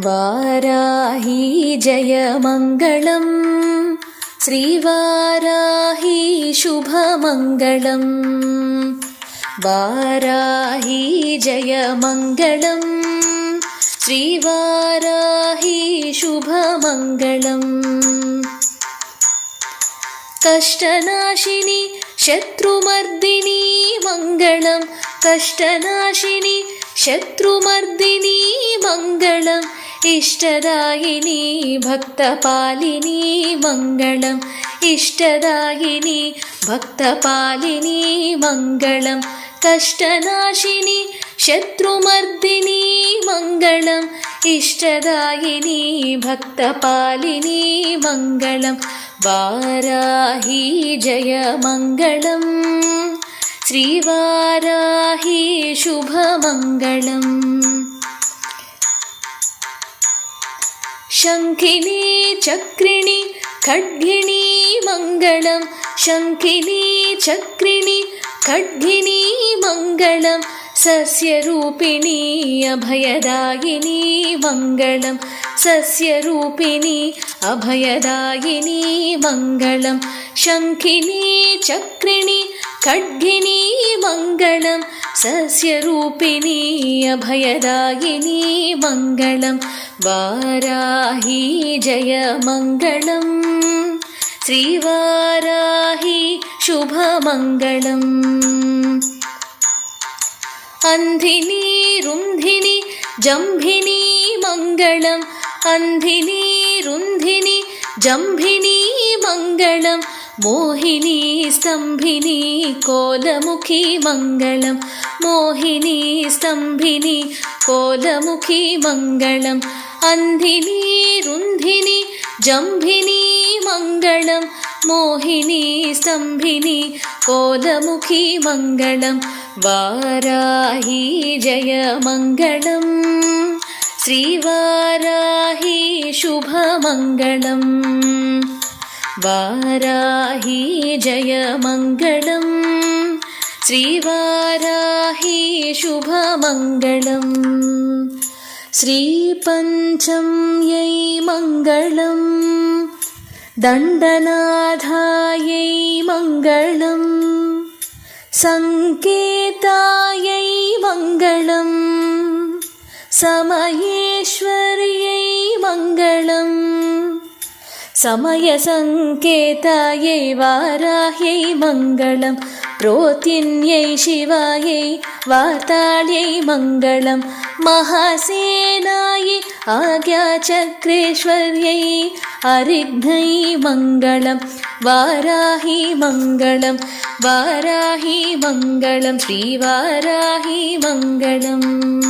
वाराही जयमङ्गलम् श्रीवाराही शुभमङ्गलम् वाराही जयमङ्गलम् श्रीवाराही शुभमङ्गलम् कष्टनाशिनी शत्रुमर्दिनी मङ्गलम् कष्टनाशिनी शत्रुमर्दिनी मङ्गलम् इष्टदायिनी भक्तपालिनी मङ्गलम् इष्टदायिनी भक्तपालिनी मङ्गलम् कष्टनाशिनी शत्रुमर्दिनी मङ्गलम् इष्टदायिनी भक्तपालिनी मङ्गलम् वाराही जयमङ्गलम् श्रीवाराही शुभमङ्गलम् शङ्खिनी चक्रिणी खड्गिनी मङ्गलम् शङ्खिनी चक्रिणी खड्गिनी मङ्गलम् सस्यरूपिणी अभयदायिनी मङ्गलम् सस्यरूपिणी अभयदायिनी मङ्गलम् शङ्खिनी चक्रिणी खड्गिनी मङ्गलम् सस्यरूपिणी अभयदायिनी मङ्गलम् वाराही जयमङ्गलम् श्रीवाराही शुभमङ्गलम् अन्धिनी रुन्धिनी जम्भिनी मङ्गलम् अन्धिनी रुन्धिनी जम्भिनी मङ्गलम् मोहिनी स्तम्भिनी कोलमुखी मङ्गलम् मोहिनी स्तम्भिनी कोलमुखी मङ्गलम् अन्धिनी रुन्धिनी जम्भिनी मङ्गलम् मोहिनी स्तम्भिनी कोलमुखी मङ्गलम् वाराही जयमङ्गलम् श्रीवाराही शुभमङ्गलम् वाराही जयमङ्गलम् श्रीवाराही शुभमङ्गलम् श्रीपञ्चम्यै मङ्गलम् दण्डनाथायै मङ्गलम् सङ्केतायै मङ्गलम् समयेश्वर्यै मङ्गलम् समयसङ्केतायै वाराह्यै मङ्गलम् प्रोतिन्यै शिवायै वार्ताळ्यै मङ्गलम् महासेनायै आज्ञाचक्रेश्वर्यै अरिघ्नै मङ्गलम् वाराही मङ्गलम् वाराही मङ्गलम् श्रीवाराही मङ्गलम्।